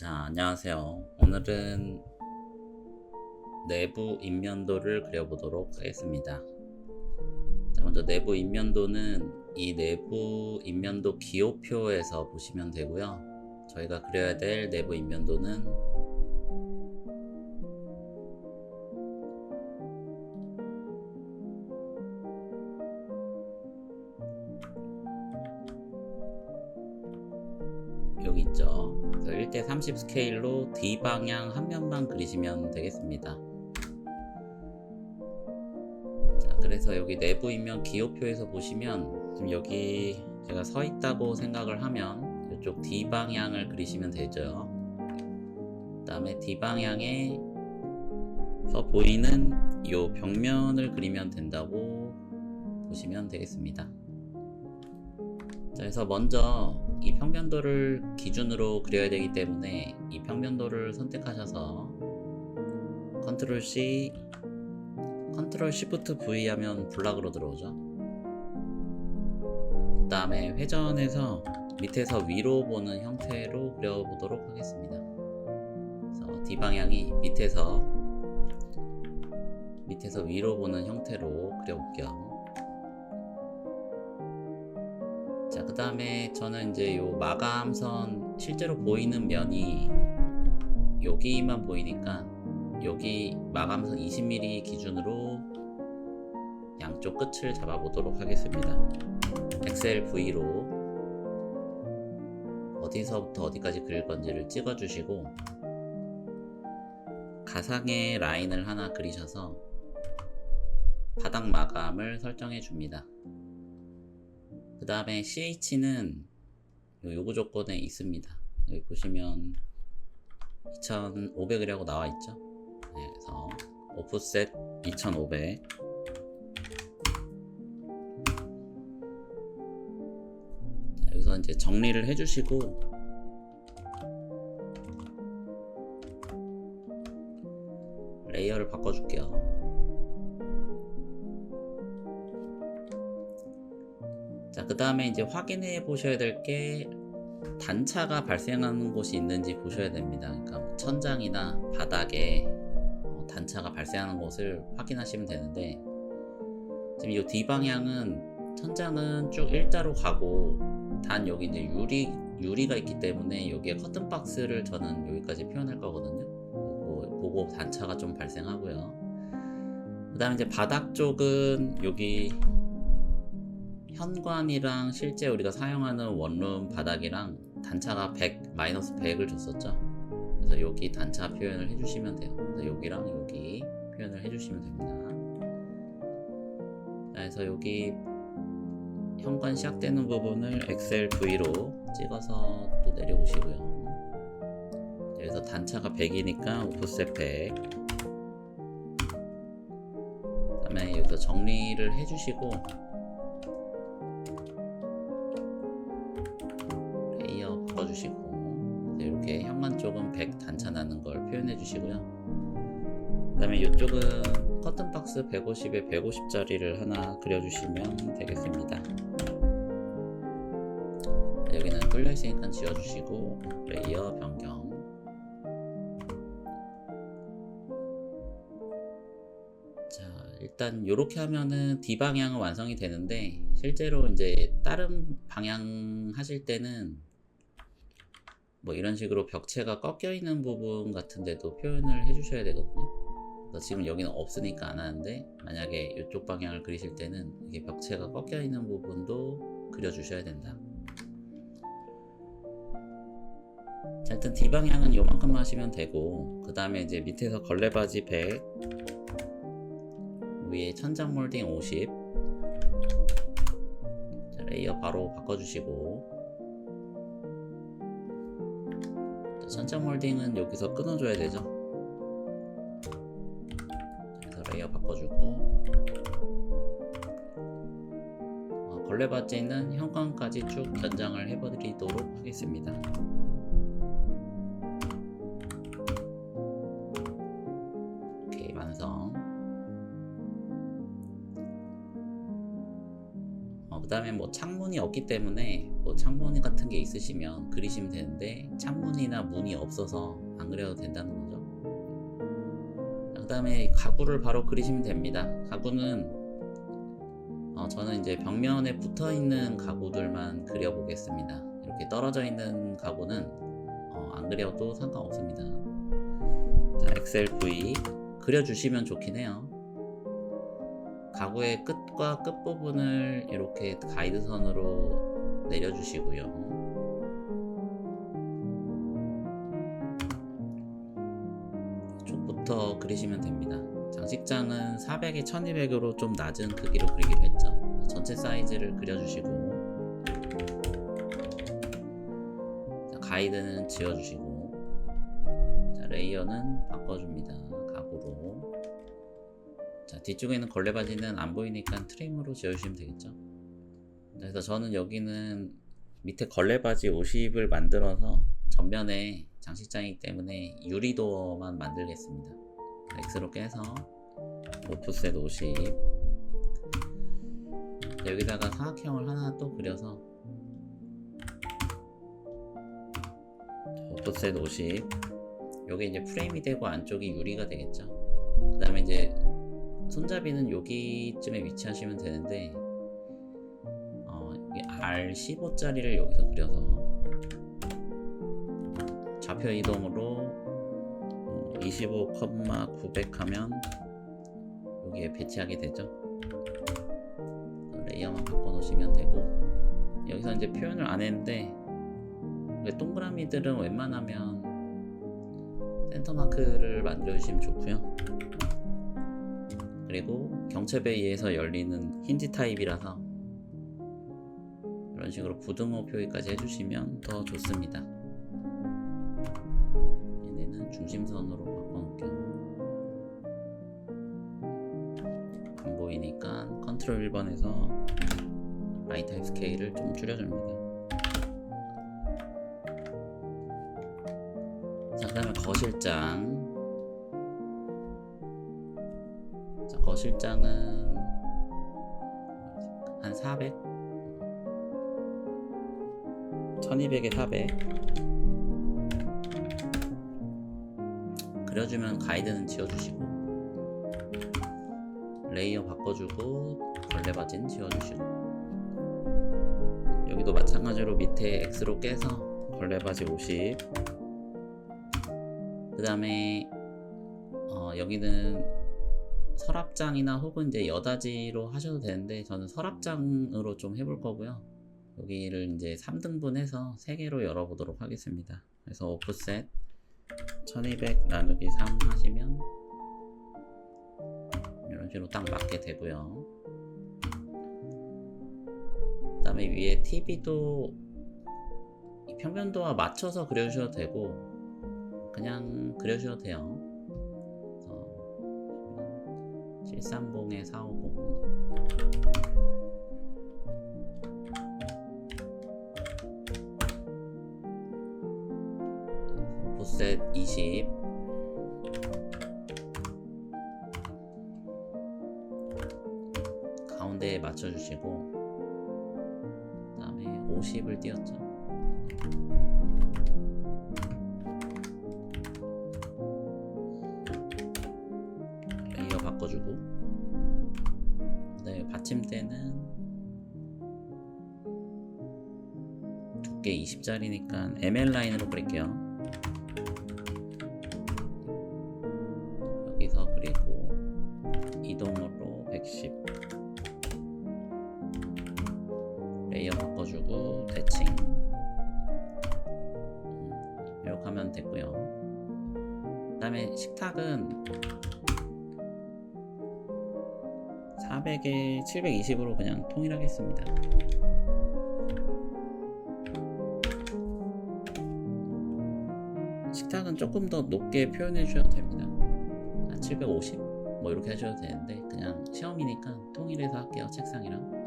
자, 안녕하세요. 오늘은 내부 인면도를 그려보도록 하겠습니다. 자, 먼저 내부 인면도는 이 내부 인면도 기호표에서 보시면 되고요. 저희가 그려야 될 내부 인면도는 여기 있죠. 그래서 1:30 스케일로 D방향 한 면만 그리시면 되겠습니다. 자, 그래서 여기 내부 인면 기호표에서 보시면 지금 여기 제가 서 있다고 생각을 하면 이쪽 D방향을 그리시면 되죠. 그 다음에 D방향에서 보이는 이 벽면을 그리면 된다고 보시면 되겠습니다. 자, 그래서 먼저 이 평면도를 기준으로 그려야 되기 때문에 이 평면도를 선택하셔서 컨트롤 C, 컨트롤 Shift V 하면 블락으로 들어오죠. 그 다음에 회전해서 밑에서 위로 보는 형태로 그려보도록 하겠습니다. 그래서 D방향이 밑에서 위로 보는 형태로 그려볼게요. 자, 그 다음에 저는 이제 요 마감선 실제로 보이는 면이 여기만 보이니까 여기 마감선 20mm 기준으로 양쪽 끝을 잡아보도록 하겠습니다. 엑셀 V로 어디서부터 어디까지 그릴 건지를 찍어주시고 가상의 라인을 하나 그리셔서 바닥 마감을 설정해 줍니다. 그 다음에 CH는 요구 조건에 있습니다. 여기 보시면 2500이라고 나와 있죠. 네, 그래서 오프셋 2500. 자, 여기서 이제 정리를 해주시고 레이어를 바꿔줄게요. 자, 그 다음에 이제 확인해 보셔야 될 게 단차가 발생하는 곳이 있는지 보셔야 됩니다. 그러니까 천장이나 바닥에 단차가 발생하는 곳을 확인하시면 되는데, 지금 이 D방향은 천장은 쭉 일자로 가고 단 여기 이제 유리가 있기 때문에 여기에 커튼 박스를 저는 여기까지 표현할 거거든요. 그거 단차가 좀 발생하고요. 그 다음에 이제 바닥 쪽은 여기 현관이랑 실제 우리가 사용하는 원룸 바닥이랑 단차가 100, 마이너스 100을 줬었죠. 그래서 여기 단차 표현을 해주시면 돼요. 그래서 여기랑 여기 표현을 해주시면 됩니다. 그래서 여기 현관 시작되는 부분을 엑셀 V로 찍어서 또 내려오시고요. 여기서 단차가 100이니까 오프셋 100. 그 다음에 여기서 정리를 해주시고 레이어 바꿔주시고 이렇게 현관 쪽은 100 단차 나는 걸 표현해 주시고요. 그 다음에 이쪽은 커튼 박스 150에 150짜리를 하나 그려주시면 되겠습니다. 여기는 뚫려 있으니까 지워주시고 레이어 변경. 자, 일단 이렇게 하면은 D방향은 완성이 되는데, 실제로 이제 다른 방향 하실 때는 뭐 이런 식으로 벽체가 꺾여 있는 부분 같은데도 표현을 해 주셔야 되거든요. 그래서 지금 여기는 없으니까 안 하는데, 만약에 이쪽 방향을 그리실 때는 이게 벽체가 꺾여 있는 부분도 그려 주셔야 된다. 자, 일단 D방향은 요만큼만 하시면 되고, 그 다음에 이제 밑에서 걸레바지 100, 위에 천장 몰딩 50. 자, 레이어 바로 바꿔주시고, 천장 몰딩은 여기서 끊어줘야 되죠. 그래서 레이어 바꿔주고, 걸레바지는 현관까지 쭉 연장을 해버리도록 하겠습니다. 오케이, 완성. 그 다음에 뭐 창문이 없기 때문에 뭐 창문 같은 게 있으시면 그리시면 되는데, 창문이 화분이나 문이 없어서 안 그려도 된다는 거죠. 그 다음에 가구를 바로 그리시면 됩니다. 가구는 저는 이제 벽면에 붙어 있는 가구들만 그려보겠습니다. 이렇게 떨어져 있는 가구는 안 그려도 상관없습니다. 자, 엑셀 V 그려주시면 좋긴 해요. 가구의 끝과 끝부분을 이렇게 가이드선으로 내려주시고요. 쪽부터 그리시면 됩니다. 장식장은 400에 1200으로 좀 낮은 크기로 그리기로 했죠. 전체 사이즈를 그려주시고, 자, 가이드는 지워주시고, 자, 레이어는 바꿔줍니다. 가구로. 자, 뒤쪽에 있는 걸레바지는 안 보이니까 트림으로 지워주시면 되겠죠. 그래서 저는 여기는 밑에 걸레바지 50을 만들어서 전면에 장식장이기 때문에 유리도어만 만들겠습니다. X로 깨서 오프셋 50, 여기다가 사각형을 하나 또 그려서 오프셋 50, 여기 이제 프레임이 되고 안쪽이 유리가 되겠죠. 그 다음에 이제 손잡이는 여기쯤에 위치하시면 되는데 여기 R15짜리를 여기서 그려서 좌표 이동으로 25,900 하면 여기에 배치하게 되죠. 레이어만 바꿔놓으시면 되고, 여기서 이제 표현을 안 했는데 동그라미들은 웬만하면 센터 마크를 만들어주시면 좋고요. 그리고 경첩에 의해서 열리는 힌지 타입이라서 이런 식으로 부등호 표기까지 해주시면 더 좋습니다. 얘네는 중심선으로 바꿔놓을게요. 안 보이니까 컨트롤 1번에서 라인 타입 스케일을 좀 줄여줍니다. 자, 그 다음에 거실장. 자, 거실장은 한 400? 1200에 400 그려주면 가이드는 지워주시고, 레이어 바꿔주고, 걸레바지는 지워주시고, 여기도 마찬가지로 밑에 X로 깨서 걸레바지 50, 그 다음에 여기는 서랍장이나 혹은 이제 여다지로 하셔도 되는데 저는 서랍장으로 좀 해볼 거고요. 여기를 이제 3등분 해서 3개로 열어보도록 하겠습니다. 그래서 오프셋 1200 나누기 3 하시면 이런 식으로 딱 맞게 되고요. 그 다음에 위에 TV도 평면도와 맞춰서 그려주셔도 되고 그냥 그려주셔도 돼요. 730에 450, 오프셋 20, 가운데에 맞춰주시고, 그 다음에 50을 띄웠죠. 레이어 바꿔주고, 그 다음에 받침대는 두께 20짜리니까 ML 라인으로 그릴게요. 여기서 그리고 이동으로 110, 레이어 바꿔주고 대칭, 이렇게 하면 되고요. 그 다음에 식탁은 400에 720으로 그냥 통일하겠습니다. 식탁은 조금 더 높게 표현해 주셔도 됩니다. 750? 뭐 이렇게 하셔도 되는데 그냥 시험이니까 통일해서 할게요. 책상이랑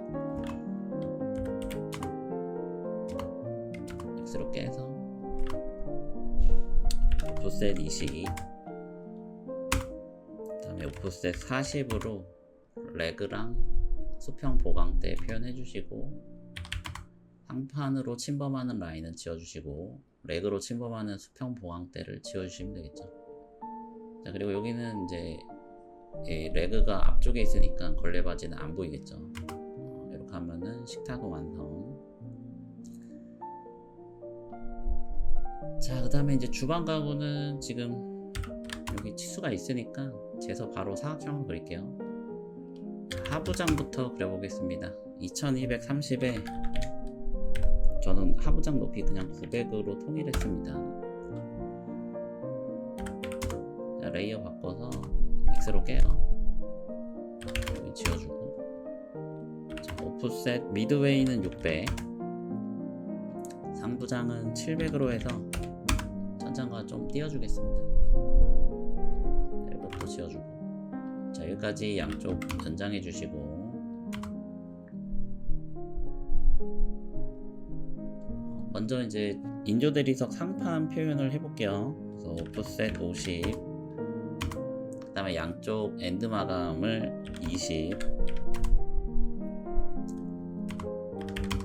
X로 깨서 오프셋 20, 그 다음에 오프셋 40으로 레그랑 수평 보강대 표현해 주시고, 상판으로 침범하는 라인은 지워주시고, 렉으로 침범하는 수평 보강대를 지워주시면 되겠죠. 자, 그리고 여기는 이제 이 레그가 앞쪽에 있으니까 걸레바지는 안 보이겠죠. 이렇게 하면은 식탁은 완성. 자, 그 다음에 이제 주방 가구는 지금 여기 치수가 있으니까 재서 바로 사각형을 그릴게요. 하부장부터 그려보겠습니다. 2230에 저는 하부장 높이 그냥 900으로 통일했습니다. 자, 레이어 바꿔서 X로 깨요. 여기 지워주고. 자, 오프셋 미드웨이는 600, 상부장은 700으로 해서 천장과 좀 띄워주겠습니다. 이것도 지워주고. 자, 여기까지 양쪽 연장해 주시고, 먼저 이제 인조 대리석 상판 표현을 해볼게요. 그래서 오프셋 50, 그 다음에 양쪽 엔드 마감을 20.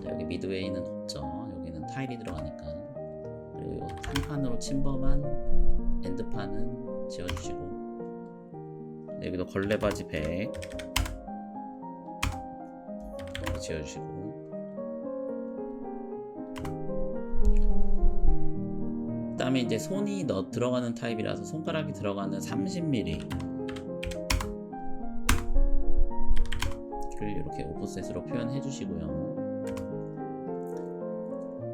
자, 여기 미드웨이는 없죠. 여기는 타일이 들어가니까. 그리고 상판으로 침범한 엔드판은 지워주시고, 여기도 걸레바지 100 지워주시고, 그 다음에 이제 손이 들어가는 타입이라서 손가락이 들어가는 30mm 를 이렇게 오프셋으로 표현해 주시고요.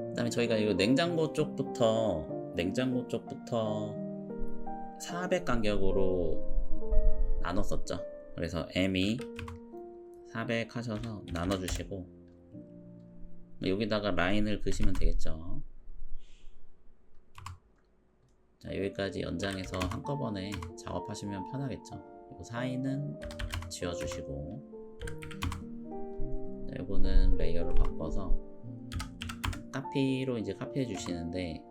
그 다음에 저희가 이 냉장고 쪽부터 400 간격으로 나눴었죠. 그래서 M2 400 하셔서 나눠주시고, 여기다가 라인을 그시면 되겠죠. 자, 여기까지 연장해서 한꺼번에 작업하시면 편하겠죠. 이 사이는 지워주시고, 자, 요거는 레이어를 바꿔서 카피로 이제 카피해 주시는데,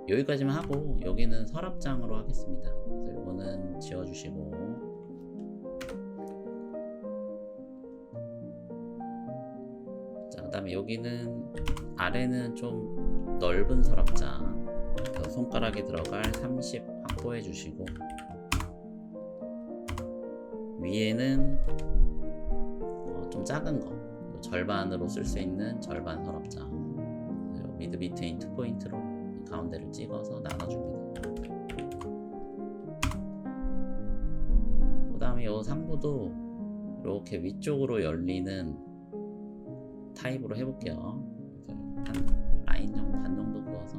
여기까지만 하고 여기는 서랍장으로 하겠습니다. 그래서 요거는 지워주시고, 자, 그 다음에 여기는 아래는 좀 넓은 서랍장, 그래서 손가락에 들어갈 30 확보해 주시고, 위에는 좀 작은 거, 절반으로 쓸 수 있는 절반 서랍장, 미드 비트인 2포인트로 가운데를 찍어서 나눠줍니다. 그 다음에 이 상부도 이렇게 위쪽으로 열리는 타입으로 해볼게요. 한 라인 정도, 반 정도 그어서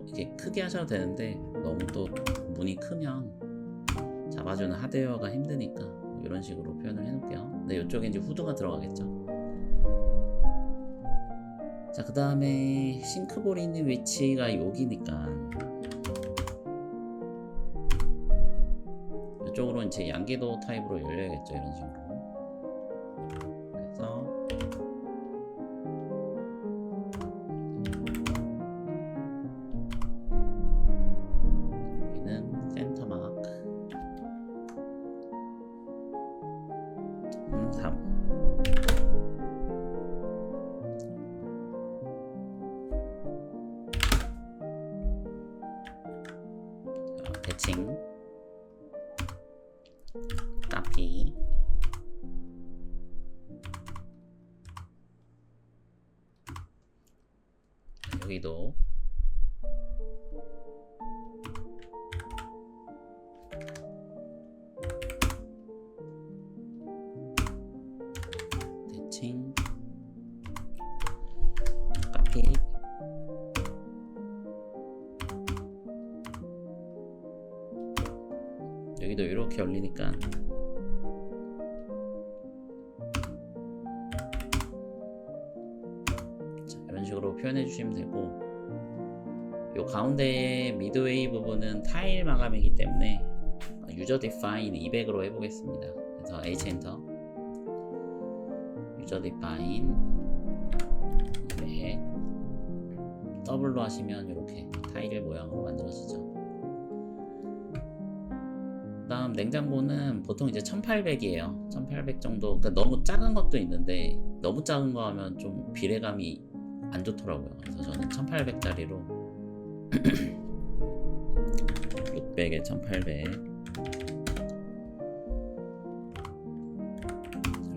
이렇게 크게 하셔도 되는데, 너무 또 문이 크면 잡아주는 하드웨어가 힘드니까 이런 식으로 표현을 해놓을게요. 근데 이쪽에 이제 후드가 들어가겠죠. 자, 그 다음에 싱크볼이 있는 위치가 여기니까 이쪽으로 이제 양기도 타입으로 열려야겠죠. 이런 식으로. 그래서 여기는 센터 마크 3. 대칭, 카피, 여기도 대칭, 카피, 여기도 이렇게 열리니까 자, 이런 식으로 표현해 주시면 되고, 요 가운데의 미드웨이 부분은 타일 마감이기 때문에 유저 디파인 200으로 해보겠습니다. 그래서 H 엔터, 유저 디파인 200 더블로 하시면 이렇게 타일 모양으로 만들어지죠. 다음 냉장고는 보통 이제 1800이에요. 1800 정도. 그러니까 너무 작은 것도 있는데, 너무 작은 거 하면 좀 비례감이 안 좋더라고요. 그래서 저는 1800짜리로 600에 1800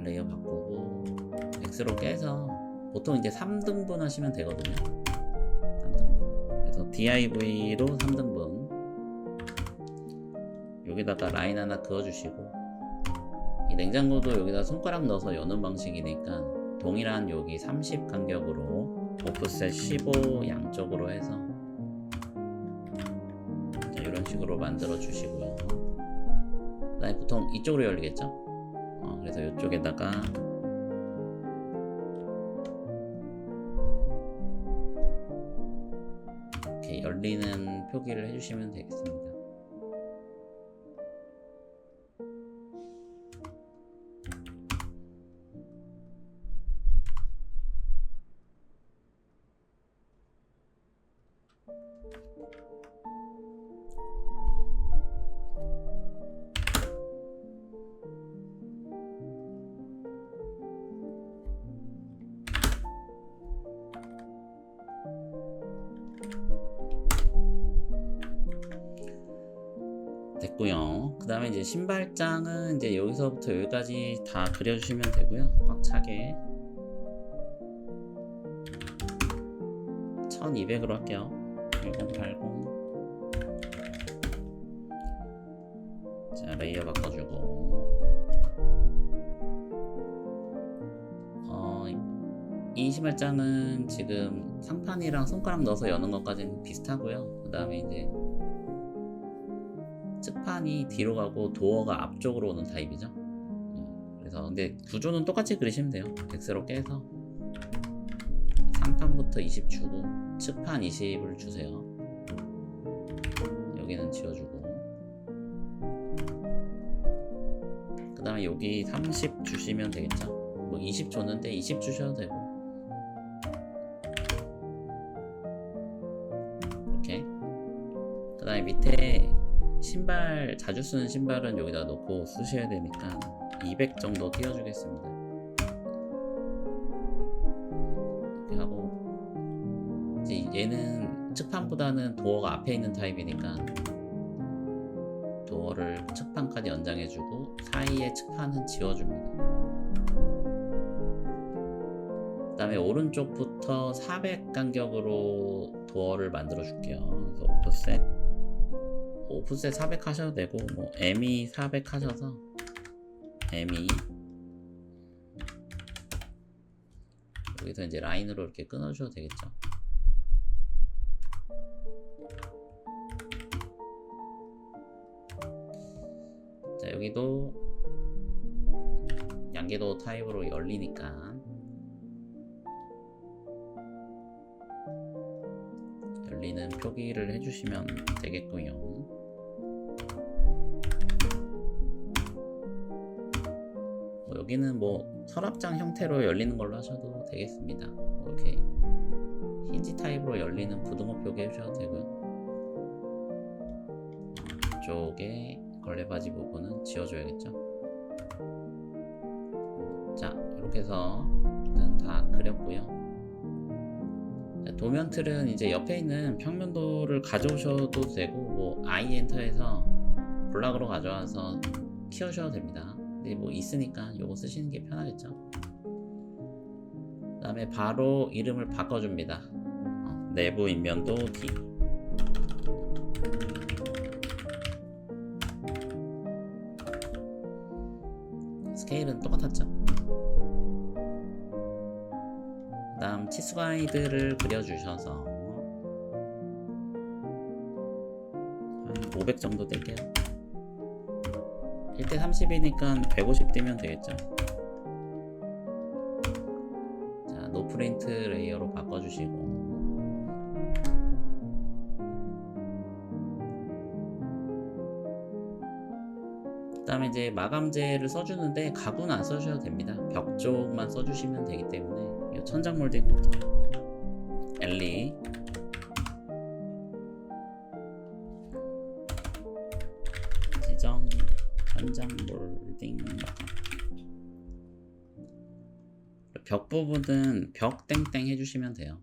레이어 바꾸고 X로 깨서 보통 이제 3등분 하시면 되거든요. 3등분. 그래서 DIV로 3등분. 여기다가 라인 하나 그어주시고, 이 냉장고도 여기다 손가락 넣어서 여는 방식이니까 동일한 여기 30 간격으로 오프셋 15 양쪽으로 해서 자, 이런 식으로 만들어 주시고요. 그다음에 보통 이쪽으로 열리겠죠? 그래서 이쪽에다가 이렇게 열리는 표기를 해주시면 되겠습니다. 됐고요. 그 다음에 이제 신발장은 이제 여기서부터 여기까지 다 그려주시면 되고요. 꽉 차게 1200으로 할게요. 1080. 자, 레이어 바꿔주고 이 신발장은 지금 상판이랑 손가락 넣어서 여는 것까지는 비슷하고요. 그 다음에 이제 측판이 뒤로 가고 도어가 앞쪽으로 오는 타입이죠. 그래서 근데 구조는 똑같이 그리시면 돼요. X로 깨서 상판부터 20 주고 측판 20을 주세요. 여기는 지워주고 그 다음에 여기 30 주시면 되겠죠. 뭐 20 줬는데 20 주셔도 되고 이렇게. 그 다음에 밑에 신발 자주 쓰는 신발은 여기다 놓고 쓰셔야 되니까 200 정도 띄워주겠습니다. 이렇게 하고 이제 얘는 측판보다는 도어가 앞에 있는 타입이니까 도어를 측판까지 연장해주고 사이에 측판은 지워줍니다. 그 다음에 오른쪽부터 400 간격으로 도어를 만들어 줄게요. 그래서 오프셋 400 하셔도 되고 뭐 ME 400 하셔서 ME 여기서 이제 라인으로 이렇게 끊어 주셔도 되겠죠. 자, 여기도 양계도 타입으로 열리니까 열리는 표기를 해주시면 되겠고요. 여기는 뭐 서랍장 형태로 열리는 걸로 하셔도 되겠습니다. 이렇게 힌지 타입으로 열리는 부등호 표기 해주셔도 되고요. 이쪽에 걸레바지 부분은 지워줘야겠죠. 자, 이렇게 해서 일단 다 그렸고요. 자, 도면 틀은 이제 옆에 있는 평면도를 가져오셔도 되고 뭐 I 엔터에서 블락으로 가져와서 키우셔도 됩니다. 근데 뭐 있으니까 요거 쓰시는 게 편하겠죠. 그 다음에 바로 이름을 바꿔줍니다. 내부 인면도 D. 스케일은 똑같았죠. 그 다음 치수 가이드를 그려주셔서 한 500 정도 뗄게요. 1대 30이니까 150 띄면 되겠죠. 자, 노프린트 레이어로 바꿔주시고 그 다음에 이제 마감재를 써주는데 가구는 안 써주셔도 됩니다. 벽 쪽만 써주시면 되기 때문에 이 천장 몰딩부터 엘리 지정 천장 몰딩 마감 벽 부분은 벽 땡땡 해주시면 돼요.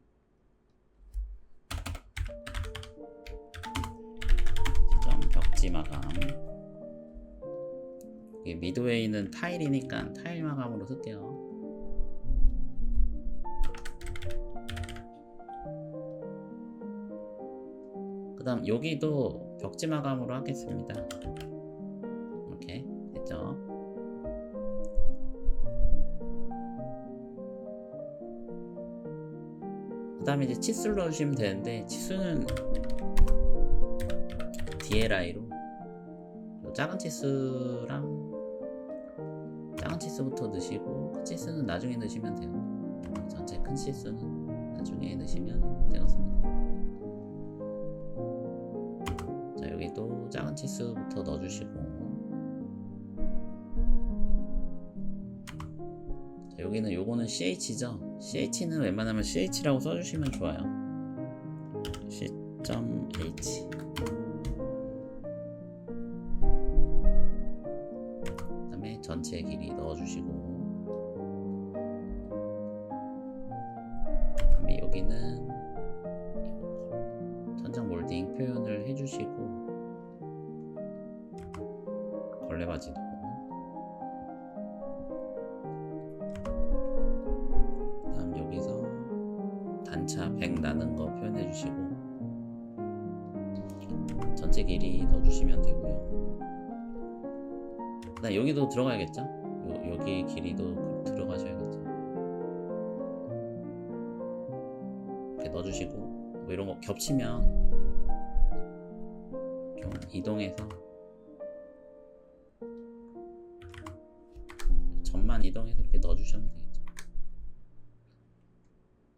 벽지 마감. 이게 미드웨이는 타일이니까 타일 마감으로 쓸게요. 그 다음 여기도 벽지 마감으로 하겠습니다. 이렇게 됐죠. 그 다음에 이제 치수를 넣어주시면 되는데, 치수는 DLI로 작은 치수랑 작은 치수부터 넣으시고 큰 치수는 나중에 넣으시면 돼요. 전체 큰 치수는 나중에 넣으시면 되겠습니다. 자, 여기도 작은 치수부터 넣어주시고, 자, 여기는 요거는 CH죠. CH는 웬만하면 CH라고 써주시면 좋아요. C.H. 전체 길이 넣어주시고, 그다음에 여기는 천장 몰딩 표현을 해주시고, 걸레바지도, 그다음 여기서 단차 100 나는 거 표현해주시고, 전체 길이 넣어주시면 되고요. 여기도 들어가야겠죠? 여기 길이도 들어가셔야겠죠? 이렇게 넣어주시고, 뭐 이런 거 겹치면 좀 이동해서 점만 이동해서 이렇게 넣어주시면 되겠죠?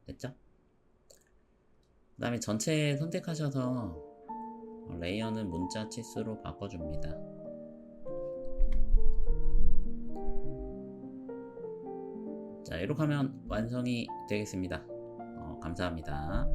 됐죠? 그 다음에 전체 선택하셔서 레이어는 문자 치수로 바꿔줍니다. 자, 이렇게 하면 완성이 되겠습니다. 감사합니다.